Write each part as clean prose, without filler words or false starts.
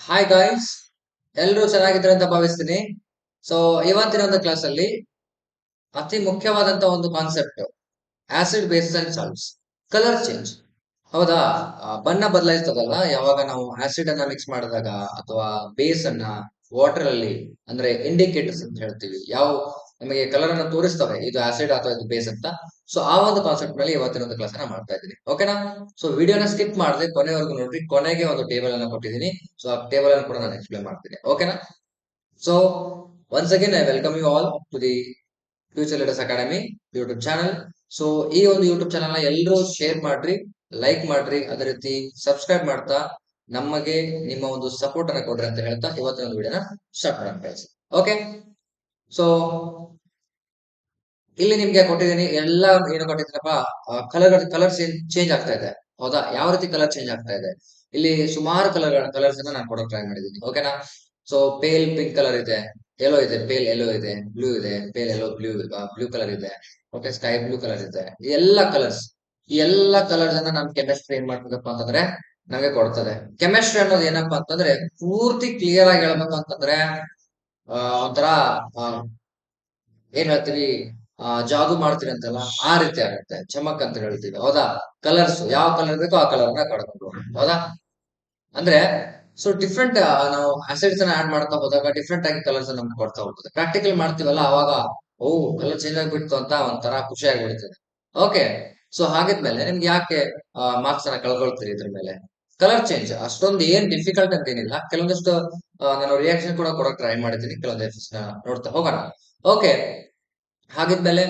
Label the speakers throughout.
Speaker 1: Hi guys, ಎಲ್ಲರೂ ಚೆನ್ನಾಗಿದ್ದಾರೆ ಅಂತ ಭಾವಿಸ್ತೀನಿ. ಸೊ ಇವತ್ತಿನ ಒಂದು ಕ್ಲಾಸ್ ಅಲ್ಲಿ ಅತಿ ಮುಖ್ಯವಾದಂತ ಒಂದು concept acid base and salts, colour change. ಹೌದಾ? ಬಣ್ಣ ಬದಲಾಯಿಸ್ತದಲ್ಲ ಯಾವಾಗ ನಾವು ಆಸಿಡ್ ಅನ್ನ ಮಿಕ್ಸ್ ಮಾಡಿದಾಗ ಅಥವಾ ಬೇಸ್ ಅನ್ನ ವಾಟರ್ ಅಲ್ಲಿ, ಅಂದ್ರೆ ಇಂಡಿಕೇಟರ್ಸ್ ಅಂತ ಹೇಳ್ತೀವಿ, ಯಾವ ನಮಗೆ ಕಲರ್ ಅನ್ನ ತೋರಿಸ್ತವೆ ಇದು ಆಸಿಡ್ ಅಥವಾ ಇದು ಬೇಸ್ ಅಂತ. ಸೊ ಆ ಒಂದು ಕಾನ್ಸೆಪ್ಟ್ ಮೇಲೆ ಇವತ್ತಿನ ಒಂದು ಕ್ಲಾಸ್ ಅನ್ನ ಮಾಡ್ತಾ ಇದ್ದೀನಿ. ಓಕೆನಾ? ಸೊ ವಿಡಿಯೋನ ಸ್ಕಿಪ್ ಮಾಡದೆ ಕೊನೆವರೆಗೂ ನೋಡ್ರಿ. ಕೊನೆಗೆ ಒಂದು ಟೇಬಲ್ ಅನ್ನ ಕೊಟ್ಟಿದ್ದೀನಿ. ಸೊ ಆ ಟೇಬಲ್ ಅನ್ನು ಕೂಡ ನಾನು ಎಕ್ಸ್ಪ್ಲೇನ್ ಮಾಡ್ತೀನಿ. ಓಕೆನಾ? So once again I welcome you all to the future leaders academy YouTube channel. So ಈ ಒಂದು ಯೂಟ್ಯೂಬ್ ಚಾನಲ್ ನ ಎಲ್ಲರೂ ಶೇರ್ ಮಾಡ್ರಿ, ಲೈಕ್ ಮಾಡ್ರಿ, ಅದೇ ರೀತಿ ಸಬ್ಸ್ಕ್ರೈಬ್ ಮಾಡ್ತಾ ನಮಗೆ ನಿಮ್ಮ ಒಂದು ಸಪೋರ್ಟ್ ಅನ್ನ ಕೊಡ್ರಿ ಅಂತ ಹೇಳ್ತಾ ಇವತ್ತಿನ ಒಂದು ವಿಡಿಯೋನ ಸ್ಟಾರ್ಟ್ ಮಾಡೋಣ. ಓಕೆ, ಸೊ ಇಲ್ಲಿ ನಿಮ್ಗೆ ಕೊಟ್ಟಿದ್ದೀನಿ ಎಲ್ಲ. ಏನು ಕೊಟ್ಟಿದ್ದೀನಪ್ಪ? ಕಲರ್ ಚೇಂಜ್ ಆಗ್ತಾ ಇದೆ. ಹೌದಾ? ಯಾವ ರೀತಿ ಕಲರ್ ಚೇಂಜ್ ಆಗ್ತಾ ಇದೆ? ಇಲ್ಲಿ ಸುಮಾರು ಕಲರ್ಸ್ ಅನ್ನ ನಾನು ಕೊಡೋಕೆ ಟ್ರೈ ಮಾಡಿದ್ದೀನಿ. ಓಕೆನಾ? ಸೊ ಪೇಲ್ ಪಿಂಕ್ ಕಲರ್ ಇದೆ, ಯೆಲ್ಲೋ ಇದೆ, ಪೇಲ್ ಯೆಲ್ಲೋ ಇದೆ, ಬ್ಲೂ ಇದೆ, ಪೇಲ್ ಯೆಲ್ಲೋ, ಬ್ಲೂ ಕಲರ್ ಇದೆ, ಓಕೆ, ಸ್ಕೈ ಬ್ಲೂ ಕಲರ್ ಇದೆ. ಈ ಎಲ್ಲ ಕಲರ್ಸ್ ಅನ್ನ ನಮ್ ಕೆಮಿಸ್ಟ್ರಿ ಏನ್ ಮಾಡ್ತದಪ್ಪ ಅಂತಂದ್ರೆ ನಮಗೆ ಕೊಡ್ತದೆ. ಕೆಮಿಸ್ಟ್ರಿ ಅನ್ನೋದು ಏನಪ್ಪಾ ಅಂತಂದ್ರೆ ಪೂರ್ತಿ ಕ್ಲಿಯರ್ ಆಗಿ ಹೇಳ್ಬೇಕು ಅಂತಂದ್ರೆ ಒಂಥರ ಏನ್ ಹೇಳ್ತೀವಿ, ಜಾದು ಮಾಡ್ತೀವಿ ಅಂತಲ್ಲ, ಆ ರೀತಿ ಆಗುತ್ತೆ. ಚಮಕ್ ಅಂತ ಹೇಳ್ತೀವಿ. ಹೌದಾ? ಕಲರ್ಸ್ ಯಾವ ಕಲರ್ ಬೇಕೋ ಆ ಕಲರ್ ನ ಕಳ್ಕೊಂಡು. ಹೌದಾ? ಅಂದ್ರೆ ಸೊ ಡಿಫ್ರೆಂಟ್, ನಾವು ಅಸಿಡ್ಸ್ ಅನ್ನ ಆಡ್ ಮಾಡ್ತಾ ಹೋದಾಗ ಡಿಫ್ರೆಂಟ್ ಆಗಿ ಕಲರ್ಸ್ ನಮ್ಗೆ ಕೊಡ್ತಾ ಹೋಗ್ತದೆ. ಪ್ರಾಕ್ಟಿಕಲ್ ಮಾಡ್ತೀವಲ್ಲ ಅವಾಗ ಓ ಕಲರ್ ಚೇಂಜ್ ಆಗ್ಬಿಡ್ತು ಅಂತ ಒಂಥರ ಖುಷಿ ಆಗ್ಬಿಡ್ತದೆ. ಓಕೆ, ಸೊ ಹಾಗಿದ್ಮೇಲೆ ನಿಮ್ಗೆ ಯಾಕೆ ಮಾರ್ಕ್ಸ್ ಅನ್ನ ಕಳ್ಕೊಳ್ತೀರಿ ಇದ್ರ ಮೇಲೆ? ಕಲರ್ ಚೇಂಜ್ ಅಷ್ಟೊಂದು ಏನ್ ಡಿಫಿಕಲ್ಟ್ ಅಂತ ಏನಿಲ್ಲ. ಕೆಲವೊಂದಿಷ್ಟು ನಾನು ರಿಯಾಕ್ಷನ್ ಕೂಡ ಕೊಡಕ್ ಟ್ರೈ ಮಾಡಿದ್ದೀನಿ. ಕೆಲವೊಂದು ಎಫೆಕ್ಟ್ಸ್ ನ ನೋಡ್ತಾ ಹೋಗೋಣ. ಓಕೆ, ಹಾಗಿದ್ಮೇಲೆ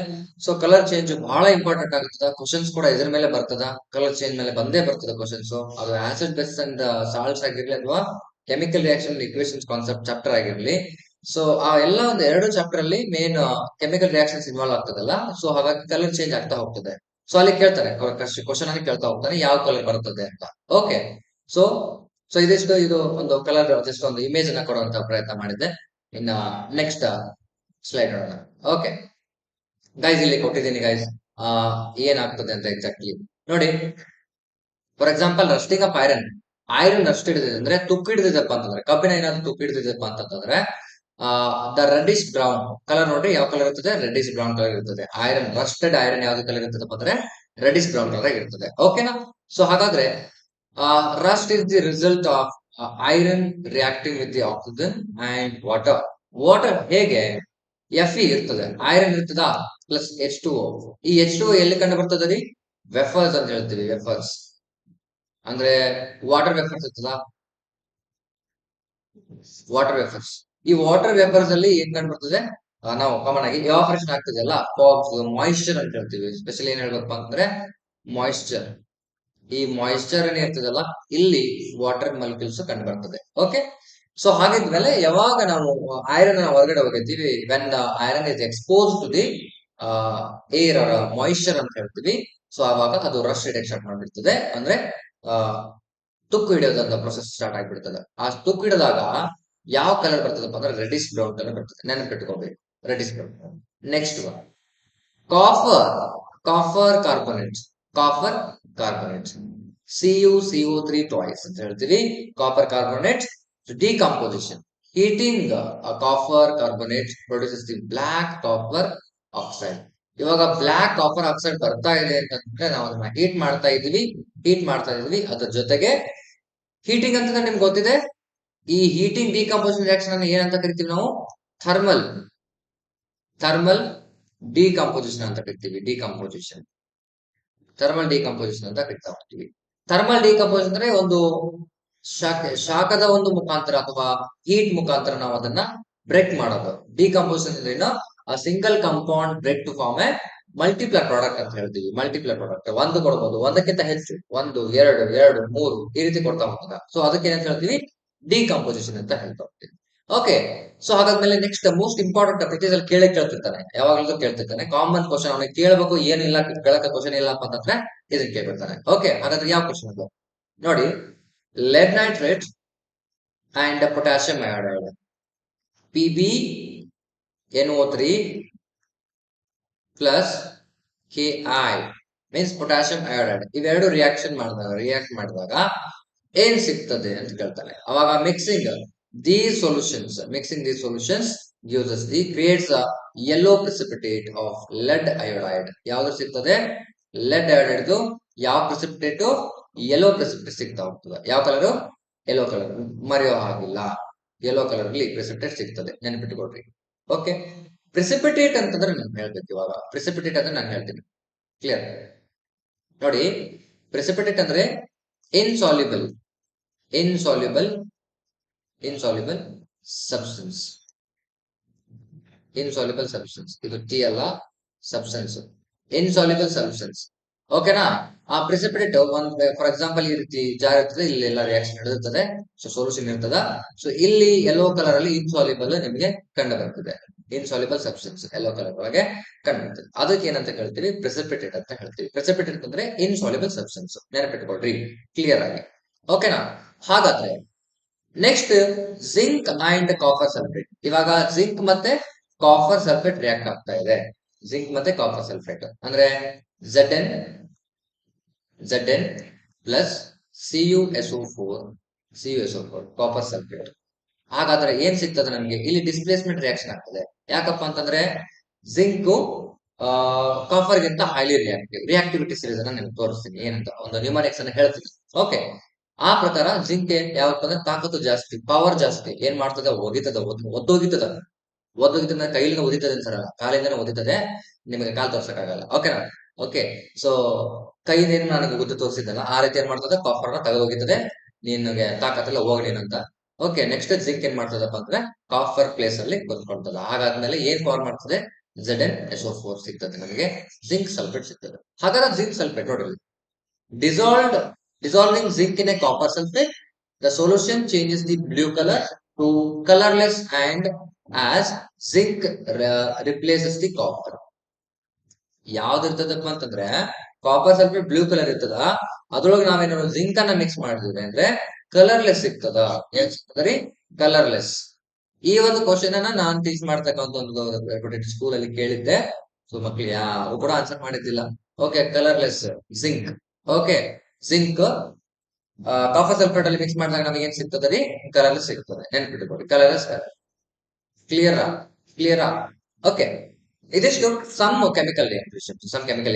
Speaker 1: ಸೊ ಕಲರ್ ಚೇಂಜ್ ಬಹಳ ಇಂಪಾರ್ಟೆಂಟ್ ಆಗುತ್ತದ. ಕ್ವಶನ್ಸ್ ಕೂಡ ಇದ್ರ ಮೇಲೆ ಬರ್ತದ. ಕಲರ್ ಚೇಂಜ್ ಮೇಲೆ ಬಂದೇ ಬರ್ತದ ಕ್ವಶನ್ಸ್. ಅದು ಆಸಿಡ್ ಬೇಸ್ ಅಂಡ್ ಸಾಲ್ಟ್ಸ್ ಆಗಿರ್ಲಿ ಅಥವಾ chemical reaction equations concept chapter ಆಗಿರ್ಲಿ. ಸೊ ಆ ಎಲ್ಲ ಒಂದು ಎರಡು ಚಾಪ್ಟರ್ ಅಲ್ಲಿ ಮೇನ್ ಕೆಮಿಕಲ್ ರಿಯಾಕ್ಷನ್ಸ್ ಇನ್ವಾಲ್ವ್ ಆಗ್ತದಲ್ಲ. ಸೊ ಹಾಗಾಗಿ ಕಲರ್ ಚೇಂಜ್ ಆಗ್ತಾ ಹೋಗ್ತದೆ. ಸೊ ಅಲ್ಲಿ ಕೇಳ್ತಾರೆ, ಕ್ವಶನ್ ಅಲ್ಲಿ ಕೇಳ್ತಾ ಹೋಗ್ತಾನೆ ಯಾವ ಕಲರ್ ಬರ್ತದೆ ಅಂತ. ಓಕೆ, ಸೊ ಸೊ ಇದಿಷ್ಟು ಇದು ಒಂದು ಕಲರ್ ಜಸ್ಟ್ ಒಂದು ಇಮೇಜ್ ಅನ್ನ ಕೊಡುವಂತ ಪ್ರಯತ್ನ ಮಾಡಿದ್ದೆ. ಇನ್ನ ನೆಕ್ಸ್ಟ್ ಸ್ಲೈಡ್ ನೋಡೋಣ. ಓಕೆ ಗೈಸ್, ಇಲ್ಲಿ ಕೊಟ್ಟಿದ್ದೀನಿ ಗೈಸ್. ಏನಾಗ್ತದೆ ಅಂತ ಎಕ್ಸಾಕ್ಟ್ಲಿ ನೋಡಿ. For example rusting of iron. Iron Rust ಹಿಡಿದಿದೆ ಅಂದ್ರೆ ತುಕ್ಕು ಹಿಡಿದಿದೆಪ್ಪ ಅಂತಂದ್ರೆ, ಕಬ್ಬಿಣ ಏನಾದ್ರು ತುಕ್ಕು ಹಿಡಿದಿದೆಪ್ಪ ಅಂತಂದ್ರೆ ದ ರೆಡಿಶ್ ಬ್ರೌನ್ ಕಲರ್ ನೋಡ್ರಿ. ಯಾವ ಕಲರ್ ಇರ್ತದೆ? ರೆಡಿಶ್ ಬ್ರೌನ್ ಕಲರ್ ಇರ್ತದೆ. ಐರನ್, ರಸ್ಟೆಡ್ ಐರನ್ ಯಾವ್ದು ಕಲರ್ ಇರ್ತದಪ್ಪ ಅಂದ್ರೆ ರೆಡಿಶ್ ಬ್ರೌನ್ ಕಲರ್ ಇರ್ತದೆ. ಓಕೆನಾ? ಸೊ ಹಾಗಾದ್ರೆ Rust is the result of iron reacting with the oxygen and water. Water ಹೇಗೆ? Fe ಇರ್ತದೆ, ಐರನ್ ಇರ್ತದ, ಪ್ಲಸ್ H2O. ಈ H2O ಎಲ್ಲಿ ಕಂಡು ಬರ್ತದೆ ರೀ? ವೆಫರ್ಸ್ ಅಂತ ಹೇಳ್ತೀವಿ. ವೆಫರ್ಸ್ ಅಂದ್ರೆ ವಾಟರ್ ವೆಫರ್ಸ್ ಇರ್ತದ, ವಾಟರ್ ವೆಫರ್ಸ್. ಈ ವಾಟರ್ ವೆಫರ್ಸ್ ಅಲ್ಲಿ ಏನ್ ಕಂಡು ಬರ್ತದೆ? ನಾವು ಕಾಮನ್ ಆಗಿ ಎವಾಪರೇಷನ್ ಆಗ್ತದಲ್ಲ, ಫಾಗ್ಸ್, ಮಾಯಿಶ್ಚರ್ ಅಂತ ಹೇಳ್ತೀವಿ. ಸ್ಪೆಷಲಿ ಏನ್ ಹೇಳ್ಬೇಕಪ್ಪ ಅಂತಂದ್ರೆ ಮಾಯಿಶ್ಚರ್. ಈ ಮಾಯಿಶ್ಚರ್ ಏನ್ ಇರ್ತದಲ್ಲ, ಇಲ್ಲಿ ವಾಟರ್ ಮಾಲಿಕ್ಯೂಲ್ಸ್ ಕಂಡು ಬರ್ತದೆ. ಓಕೆ, ಸೊ ಹಾಗಿದ್ಮೇಲೆ ಯಾವಾಗ ನಾವು ಐರನ್ ಹೊರಗಡೆ ಹೋಗಿರ್ತೀವಿ, when the iron is expose to the air or moisture ಅಂತ ಹೇಳ್ತೀವಿ. ಸೊ ಆವಾಗ ಅದು ರಸ್ಟ್ ಹಿಡಿಯಕ್ ಸ್ಟಾರ್ಟ್ ಮಾಡ್ಬಿಡ್ತದೆ. ಅಂದ್ರೆ ಆ ತುಕ್ಕು ಹಿಡಿಯೋದಂತ ಪ್ರೊಸೆಸ್ ಸ್ಟಾರ್ಟ್ ಆಗ್ಬಿಡ್ತದೆ. ಆ ತುಕ್ಕು ಹಿಡಿದಾಗ ಯಾವ ಕಲರ್ ಬರ್ತದಪ್ಪ ಅಂದ್ರೆ ರೆಡಿಶ್ ಬ್ರೌನ್ ಕಲರ್ ಬರ್ತದೆ. ನೆನಪಿಟ್ಕೋಬೇಕು, reddish brown. Next copper, copper carbonates, copper carbonates, CuCO3 twice ಅಂತ ಹೇಳ್ತೀವಿ. Copper carbonate decomposition, heating copper carbonate produces the black copper oxide. ಇವಾಗ ಬ್ಲಾಕ್ ಕಾಪರ್ ಆಕ್ಸೈಡ್ ಬರ್ತಾ ಇದೆ ಅಂತಂದ್ರೆ ನಾವು ಅದನ್ನ ಹೀಟ್ ಮಾಡ್ತಾ ಇದೀವಿ. ಅದ್ರ ಜೊತೆಗೆ ಹೀಟಿಂಗ್ ಅಂತಂದ್ರೆ ನಿಮ್ಗೆ ಗೊತ್ತಿದೆ, ಈ ಹೀಟಿಂಗ್ ಡಿಕಂಪೋಸಿಷನ್ ರಿಯಾಕ್ಷನ್ ಅನ್ನು ಏನಂತ ಕರಿತೀವಿ ನಾವು? ಥರ್ಮಲ್ ಥರ್ಮಲ್ ಡಿಕಂಪೋಸಿಷನ್ ಅಂತ ಕರಿತೀವಿ. ಥರ್ಮಲ್ ಡಿಕಂಪೋಸಿಷನ್ ಅಂತ ಕರಿತಾ ಹೋಗ್ತೀವಿ. ಥರ್ಮಲ್ ಡಿಕಂಪೋಸಿಷನ್ ಅಂದ್ರೆ ಒಂದು ಶಾಖದ ಒಂದು ಮುಖಾಂತರ ಅಥವಾ ಹೀಟ್ ಮುಖಾಂತರ ನಾವು ಅದನ್ನ ಬ್ರೇಕ್ ಮಾಡೋದು. ಡಿಕಂಪೋಸಿಷನ್ ಅಂದ್ರೆ single compound break to form a multiple product ಅಂತ ಹೇಳ್ತೀವಿ. ಮಲ್ಟಿಪ್ಲರ್ ಪ್ರಾಡಕ್ಟ್ ಒಂದು ಕೊಡ್ಬೋದು, ಒಂದಕ್ಕಿಂತ ಹೆಚ್ಚು, ಒಂದು, ಎರಡು, ಮೂರು, ಈ ರೀತಿ ಕೊಡ್ತಾ ಹೋಗ್ತದ. ಸೊ ಅದಕ್ಕೆ ಏನಂತ ಹೇಳ್ತೀವಿ? ಡಿಕಂಪೋಸಿಷನ್ ಅಂತ ಹೇಳ್ತಾ ಹೋಗ್ತೀವಿ. ಓಕೆ, ಸೊ ಹಾಗಾದ್ಮೇಲೆ ನೆಕ್ಸ್ಟ್ ಮೋಸ್ಟ್ ಇಂಪಾರ್ಟೆಂಟ್, ಪ್ರತಿದಲ್ಲಿ ಕೇಳ್ತಿರ್ತಾನೆ, ಯಾವಾಗಲೂ ಕೇಳ್ತಿರ್ತಾನೆ. ಕಾಮನ್ ಕ್ವಶನ್, ಅವನಿಗೆ ಕೇಳಬೇಕು ಏನಿಲ್ಲ, ಕೇಳಕ ಕ್ವಶನ್ ಇಲ್ಲಪ್ಪ ಅಂತಂದ್ರೆ ಇದನ್ನ ಕೇಳ್ಬಿಡ್ತಾನೆ. ಓಕೆ, ಹಾಗಾದ್ರೆ ಯಾವ ಕ್ವಶನ್ ಅದು ನೋಡಿ. lead nitrate and potassium iodide, PbNO3 plus Ki means potassium iodide. ಇವೆರಡು ರಿಯಾಕ್ಟ್ ಮಾಡಿದಾಗ ಏನ್ ಸಿಗ್ತದೆ ಅಂತ ಕೇಳ್ತಾನೆ. ಅವಾಗ mixing these solutions gives us the creates a yellow precipitate of lead iodide. ಯಾವ್ದು ಸಿಗ್ತದೆ? ಲೆಡ್ iodide ಯಾವ ಪ್ರೆಸಿಪಿಟೇಟ್? ಯೆಲ್ಲೋ ಪ್ರೆಸಿಪಿಟೇಟ್ ಸಿಗ್ತಾ ಹೋಗ್ತದೆ. ಯಾವ ಕಲರ್? Yellow colour. ಮರೆಯೋ ಹಾಗಿಲ್ಲ, ಯೆಲ್ಲೋ ಕಲರ್ ಅಲ್ಲಿ ಪ್ರೆಸಿಪಿಟೇಟ್ ಸಿಗ್ತದೆ, ನೆನಪಿಟ್ಟುಕೊಡ್ರಿ. ಓಕೆ, ಪ್ರೆಸಿಪಿಟೇಟ್ ಅಂತಂದ್ರೆ ನಾನು ಹೇಳ್ಬೇಕು. ಇವಾಗ ಪ್ರೆಸಿಪಿಟೇಟ್ ಅಂದ್ರೆ ನಾನು ಹೇಳ್ತೀನಿ, ಕ್ಲಿಯರ್ ನೋಡಿ. ಪ್ರೆಸಿಪಿಟೇಟ್ ಅಂದ್ರೆ insoluble insoluble insoluble substance insoluble substance. ಇದು ಟಿ ಅಲ್ಲ, ಸಬ್ಸ್ಟೆನ್ಸ್, ಇನ್ಸಾಲ್ಯುಬಲ್ ಸಬ್ಸ್ಟೆನ್ಸ್. ಓಕೆನಾ? ಆ ಪ್ರೆಸಿಪಿಟೇಟ್ ಒಂದ್ ಫಾರ್ ಎಕ್ಸಾಂಪಲ್ ಈ ರೀತಿ ಜಾರ್ ಇರ್ತದೆ, ಇಲ್ಲಿ ಎಲ್ಲ ರಿಯಾಕ್ಷನ್ ನಡೆದಿರ್ತದೆ, ಸೊ ಸೊಲ್ಯೂಷನ್ ಇರ್ತದ. ಸೊ ಇಲ್ಲಿ ಯೆಲ್ಲೋ ಕಲರ್ ಅಲ್ಲಿ ಇನ್ಸಾಲ್ಯುಬಲ್ ನಿಮಗೆ ಕಂಡು ಬರ್ತದೆ. ಇನ್ಸಾಲ್ಯುಬಲ್ ಸಬ್ಸ್ಟೆನ್ಸ್ ಯೆಲ್ಲೋ ಕಲರ್ ಒಳಗೆ ಕಂಡು ಬರ್ತದೆ. ಅದಕ್ಕೆ ಏನಂತ ಹೇಳ್ತೀವಿ? ಪ್ರೆಸಿಪಿಟೇಟ್ ಅಂತ ಹೇಳ್ತೀವಿ. ಪ್ರೆಸಿಪಿಟೇಟ್ ಅಂದ್ರೆ ಇನ್ಸಾಲ್ಯುಬಲ್ ಸಬ್ಸ್ಟೆನ್ಸ್, ನೆನಪಿಟ್ಕೊಳ್ರಿ ಕ್ಲಿಯರ್ ಆಗಿ. ಓಕೆನಾ? ಹಾಗಾದ್ರೆ next zinc and copper sulphate. ಇವಾಗ ಜಿಂಕ್ ಮತ್ತೆ ಕಾಪರ್ ಸಲ್ಫೇಟ್ ರಿಯಾಕ್ಟ್ ಆಗ್ತಾ ಇದೆ. ಜಿಂಕ್ ಮತ್ತೆ ಕಾಪರ್ ಸಲ್ಫೇಟ್ ಅಂದ್ರೆ Zn plus CuSO4 copper sulphate. ಹಾಗಾದ್ರೆ ಏನ್ ಸಿಗ್ತದೆ ನಮ್ಗೆ? ಇಲ್ಲಿ ಡಿಸ್ಪ್ಲೇಸ್ಮೆಂಟ್ ರಿಯಾಕ್ಷನ್ ಆಗ್ತದೆ. ಯಾಕಪ್ಪ ಅಂತಂದ್ರೆ ಜಿಂಕ್ ಕಾಪರ್ ಗಿಂತ ಹೈಲಿ ರಿಯಾಕ್ಟಿವಿಟಿ ಸೀರೀಸ್ ಅನ್ನ ನಿಮ್ಗೆ ತೋರಿಸ್ತೀನಿ, ಏನಂತ ಒಂದು ನ್ಯೂಮರಿಕ್ಸ್ ಅನ್ನ ಹೇಳ್ತೀನಿ. ಓಕೆ, ಆ ಪ್ರಕಾರ ಜಿಂಕ್ ಯಾವಪ್ಪ ಅಂದ್ರೆ ತಾಕತ್ತು ಜಾಸ್ತಿ, ಪವರ್ ಜಾಸ್ತಿ. ಏನ್ ಮಾಡ್ತದೆ? ಒದ್ದೋಗಿತದ ಕೈಲಿಂದ ಒದಿತದೆ ಅನ್ಸರಲ್ಲ, ಕಾಲಿಂದನೇ ಒದಿತದೆ. ನಿಮಗೆ ಕಾಲ್ ತೋರ್ಸಕ್ಕಾಗಲ್ಲ. ಓಕೆನಾ? ಓಕೆ, ಸೊ ಕೈನೇನು ನನಗೆ ಗುದ್ದು ತೋರಿಸಿದ್ದಲ್ಲ, ಆ ರೀತಿ ಏನ್ ಮಾಡ್ತದೆ? ಕಾಪರ್ ನ ತೆಗೆದೋಗಿತದೆ, ನಿನಗೆ ತಾಕತ್ತೆಲ್ಲ ಹೋಗ್ಲಿನಂತ. ಓಕೆ, ನೆಕ್ಸ್ಟ್ ಜಿಂಕ್ ಏನ್ ಮಾಡ್ತದಪ್ಪ ಅಂದ್ರೆ ಕಾಪರ್ ಪ್ಲೇಸ್ ಅಲ್ಲಿ ಬಂದ್ಕೊಳ್ತದ. ಹಾಗಾದ್ಮೇಲೆ ಏನ್ ಫಾರ್ಮ್ ಮಾಡ್ತದೆ? ZnSO4 ಸಿಗ್ತದೆ ನಮಗೆ, ಜಿಂಕ್ ಸಲ್ಫೇಟ್ ಸಿಗ್ತದೆ. ಹಾಗಾದ್ರೆ ಜಿಂಕ್ ಸಲ್ಫೇಟ್ ನೋಡಿ, dissolving zinc in a copper sulfate, the solution changes the blue color to colorless and as zinc replaces the copper. ಯಾವ್ದು ಇರ್ತದಪ್ಪ ಅಂತಂದ್ರೆ ಕಾಪರ್ ಸಲ್ಫೇಟ್ ಬ್ಲೂ ಕಲರ್ ಇರ್ತದ, ಅದ್ರೊಳಗೆ ನಾವೇನಾದ್ರು ಜಿಂಕ್ ಅನ್ನ ಮಿಕ್ಸ್ ಮಾಡಿದ್ವಿ ಅಂದ್ರೆ ಕಲರ್ಲೆಸ್ ಸಿಗ್ತದ. ಏನ್ ಸಿಗ್ತದ್ರಿ? ಕಲರ್ಲೆಸ್. ಈ ಒಂದು ಕ್ವಶನ್ ಅನ್ನ ನಾನ್ ಟೀಚ್ ಮಾಡ್ತಕ್ಕಂಥ ಒಂದು ಸ್ಕೂಲ್ ಅಲ್ಲಿ ಕೇಳಿದ್ದೆ. ಸೊ ಮಕ್ಳು ಯಾರು ಕೂಡ ಆನ್ಸರ್ ಮಾಡಿದ್ದಿಲ್ಲ. Okay, colourless zinc. Okay, zinc copper sulphate ಅಲ್ಲಿ ಮಿಕ್ಸ್ ಮಾಡಿದಾಗ ನಮಗೆ ಏನ್ ಸಿಗ್ತದೆ ರೀ? ಕಲರ್ಲೆಸ್ ಸಿಗ್ತದೆ, ನೆನ್ಪಿಟ್ಕೊಳ್ಳಿ. ಕಲರ್ಲೆಸ್ ಕ್ಲಿಯರಾ? ಓಕೆ, ಇದಿಷ್ಟು ಸಮ್ ಕೆಮಿಕಲ್